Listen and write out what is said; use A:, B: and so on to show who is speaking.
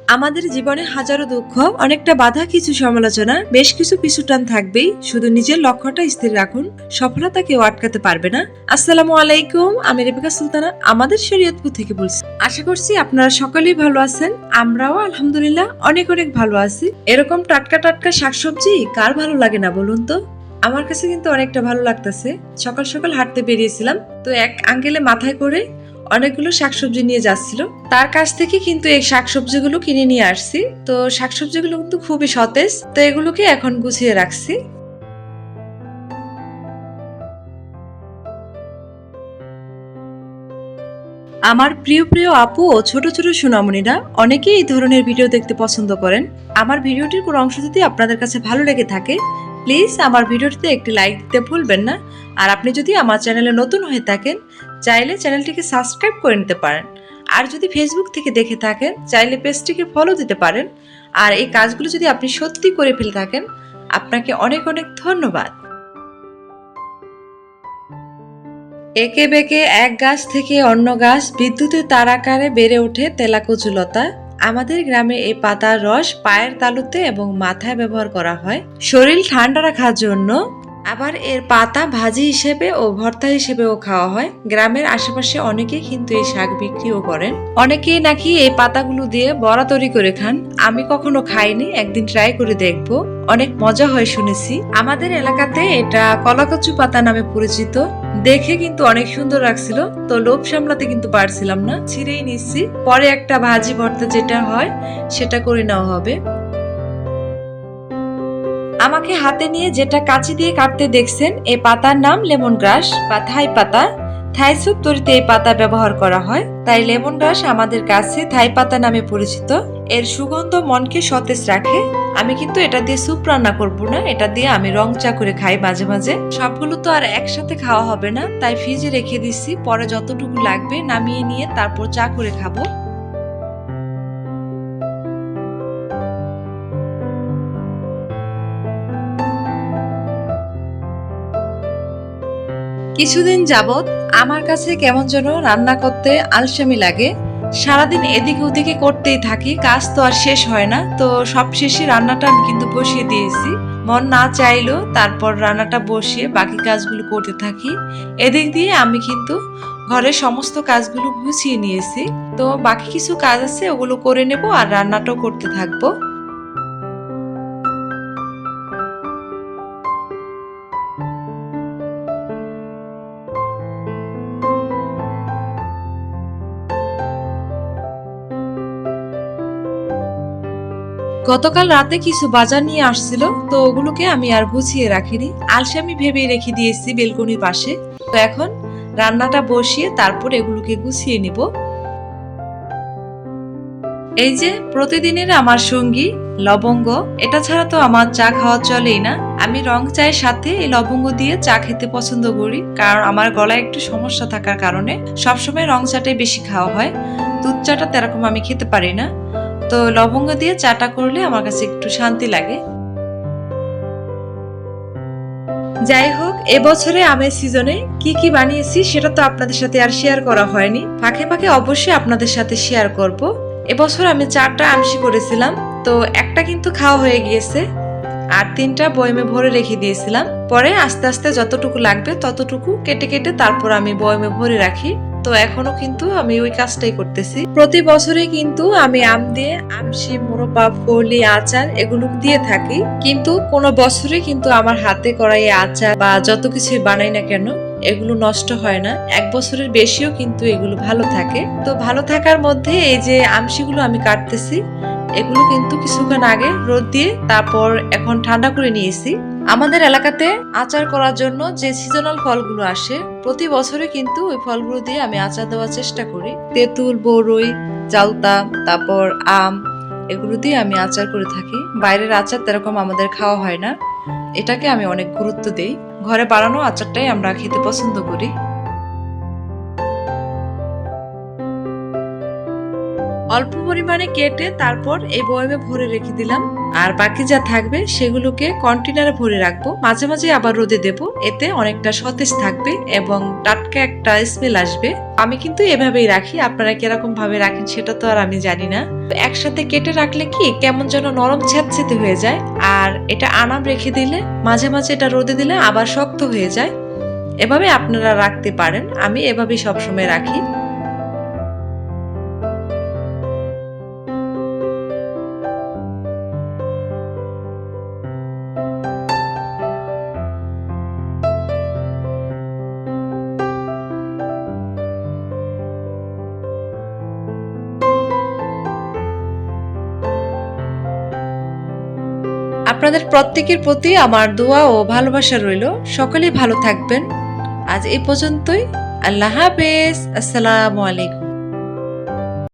A: আমাদের জীবনে হাজারো দুঃখ, অনেকটা বাধা, কিছু সমালোচনা, বেশ কিছু পিছুটান থাকবেই। শুধু নিজের লক্ষ্যটা স্থির রাখুন, সফলতা কেউ আটকাতে পারবে না। আসসালামু আলাইকুম, আমি রেবেকা সুলতানা আমাদের শরীয়তপুর থেকে বলছি। আশা করছি আপনারা সকলেই ভালো আছেন। আমরাও আলহামদুলিল্লাহ অনেক অনেক ভালো আছি। এরকম টাটকা টাটকা শাকসবজি কার ভালো লাগে না বলুন তো? আমার কাছে কিন্তু অনেকটা ভালো লাগতেছে। সকাল সকাল হাঁটতে বেরিয়েছিলাম, তো এক আঙ্কেলে মাথায় করে অনেকগুলো শাকসবজি নিয়ে যাচ্ছিল। তার কাছ থেকে কিন্তু এই শাকসবজিগুলো কিনে নিয়ে আসছি। তো শাকসবজিগুলো কিন্তু খুবই সতেজ, তো এগুলোকে এখন গুছিয়ে রাখছি। আমার প্রিয় প্রিয় আপু ও ছোট ছোট সোনামণিরা অনেকেই এই ধরনের ভিডিও দেখতে পছন্দ করেন। আমার ভিডিওটির কোনো অংশ যদি আপনাদের কাছে ভালো লেগে থাকে, প্লিজ আমার ভিডিওটিতে একটি লাইক দিতে ভুলবেন না। আর আপনি যদি আমার চ্যানেলে নতুন হয়ে থাকেন, চাইলে চ্যানেলটিকে সাবস্ক্রাইব করে নিতে পারেন। আর যদি ফেসবুক থেকে দেখে থাকেন, চাইলে পেজটিকে ফলো দিতে পারেন। আর এই কাজগুলো যদি আপনি সত্যি করে ফেলে থাকেন, আপনাকে অনেক অনেক ধন্যবাদ। একে বেঁকে এক গাছ থেকে অন্য গাছ বিদ্যুতের তার আকারে বেড়ে ওঠে তেলাকুচুলতা। আমাদের গ্রামে এই পাতার রস পায়ের তালুতে এবং মাথায় ব্যবহার করা হয় শরীর ঠান্ডা রাখার জন্য। আবার এর পাতা ভাজি হিসেবে ও ভর্তা হিসেবেও খাওয়া হয়। গ্রামের আশেপাশে অনেকেই কিন্তু এই শাক বিক্রিও করেন। অনেকেই নাকি এই পাতাগুলো দিয়ে বড়া তৈরি করে খান। আমি কখনো খাইনি, একদিন ট্রাই করে দেখবো। অনেক মজা হয় শুনেছি। আমাদের এলাকাতে এটা কলাকচু পাতা নামে পরিচিত। দেখে কিন্তু অনেক সুন্দর লাগছিল, তো লোভ সামলাতে কিন্তু পারছিলাম না, ছিঁড়েই নিচ্ছি। পরে একটা ভাজি ভর্তা যেটা হয় সেটা করে নেওয়া হবে। আমাকে হাতে নিয়ে যেটা কাঁচি দিয়ে কাটতে দেখছেন, এই পাতার নাম লেমন গ্রাস বা থাই পাতা। থাই স্যুপ তৈরিতে এই পাতা ব্যবহার করা হয়, তাই লেমন গ্রাস আমাদের কাছে থাই পাতা নামে পরিচিত। এর সুগন্ধ মনকে সতেজ রাখে। আমি কিন্তু এটা দিয়ে স্যুপ রান্না করব না, এটা দিয়ে আমি রং চা করে খাই মাঝে মাঝে। সবগুলো তো আর একসাথে খাওয়া হবে না, তাই ফ্রিজে রেখে দিচ্ছি। পরে যতটুকু লাগবে নামিয়ে নিয়ে তারপর চা করে খাবো। কিছুদিন যাবত আমার কাছে কেমন যেন রান্না করতে আলসেমি লাগে। সারাদিন এদিকে ওদিকে করতেই থাকি, কাজ তো আর শেষ হয় না। তো সব শেষে রান্নাটা আমি কিন্তু বসিয়ে দিয়েছি। মন না চাইলেও তারপর রান্নাটা বসিয়ে বাকি কাজগুলো করতে থাকি। এদিক দিয়ে আমি কিন্তু ঘরের সমস্ত কাজগুলো গুছিয়ে নিয়েছি। তো বাকি কিছু কাজ আছে, ওগুলো করে নেব আর রান্নাটাও করতে থাকবো। গতকাল রাতে কিছু বাজার নিয়ে আসছিল, তো ওগুলোকে আমি আর গুছিয়ে রাখিনি, আলসেমি ভেবে রেখে দিয়েছি বেলকনির পাশে। তো এখন রান্নাটা বসিয়ে তারপর এগুলোকে গুছিয়ে নিব। এই যে প্রতিদিনের আমার সঙ্গী লবঙ্গ, এটা ছাড়া তো আমার চা খাওয়া চলেই না। আমি রং চায়ের সাথে এই লবঙ্গ দিয়ে চা খেতে পছন্দ করি, কারণ আমার গলায় একটু সমস্যা থাকার কারণে সবসময় রং চাটাই বেশি খাওয়া হয়। দুধ চাটা তেরকম আমি খেতে পারি না। তো লবঙ্গ দিয়ে চাটা করলে আমার কাছে একটু শান্তি লাগে। যাই হোক, এবছরে আমের সিজনে কি কি বানিয়েছি সেটা তো আপনাদের সাথে আর শেয়ার করা হয়নি। ফাঁকে ফাঁকে অবশ্যই আপনাদের সাথে শেয়ার করব। এবছর আমি 4টা আমশি করেছিলাম, তো একটা কিন্তু খাওয়া হয়ে গিয়েছে, আর 3টা বয়মে ভরে রেখে দিয়েছিলাম। পরে আস্তে আস্তে যতটুকু লাগবে ততটুকু কেটে কেটে তারপর আমি বয়মে ভরে রাখি। তো এখনো কিন্তু আমি ওই কাজটাই করতেছি। প্রতি বছরে কিন্তু আমি আম দিয়ে আমশি, মোরব্বা, ফলি, আচার এগুলো দিয়ে থাকি। কিন্তু কোনো বছরে কিন্তু আমার হাতে করা এই আচার বা যত কিছুই বানাই না কেন, এগুলো নষ্ট হয় না। 1 বছরের বেশিও কিন্তু এগুলো ভালো থাকে। তো ভালো থাকার মধ্যে এই যে আমশিগুলো আমি কাটতেছি, এগুলো কিন্তু কিছুক্ষণ আগে রোদ দিয়ে তারপর এখন ঠান্ডা করে নিয়েছি। আমাদের এলাকাতে আচার করার জন্য যে সিজনাল ফলগুলো আসে, প্রতি বছরে কিন্তু ওই ফলগুলো দিয়ে আমি আচার দেওয়ার চেষ্টা করি। তেঁতুল, বরই, জাউতা, তারপর আম, এগুলো দিয়ে আমি আচার করে থাকি। বাইরের আচার তেরকম আমাদের খাওয়া হয় না, এটাকে আমি অনেক গুরুত্ব দিই। ঘরে বানানো আচারটাই আমরা খেতে পছন্দ করি। অল্প পরিমাণে কেটে তারপর এই বয়ামে ভরে রেখে দিলাম। আর বাকি যা থাকবে সেগুলোকে কন্টেনারে ভরে রাখবো, মাঝে মাঝে আবার রোদে দেব, এতে অনেকটা সতেজ থাকবে এবং টাটকা একটা স্মেল আসবে। আমি কিন্তু এভাবেই রাখি, আপনারা কিরকম ভাবে রাখেন সেটা তো আর আমি জানি না। একসাথে কেটে রাখলে কি কেমন যেন নরম ছ্যাঁতছ্যাঁতে হয়ে যায়, আর এটা আনাম রেখে দিলে মাঝে মাঝে এটা রোদে দিলে আবার শক্ত হয়ে যায়। এভাবে আপনারা রাখতে পারেন, আমি এভাবেই সবসময় রাখি। আপনাদের প্রত্যেকের প্রতি আমার দোয়া ও ভালোবাসা রইল। সকলেই ভালো থাকবেন। আজ এই পর্যন্তই। আল্লাহ হাফেজ। আসসালামু আলাইকুম।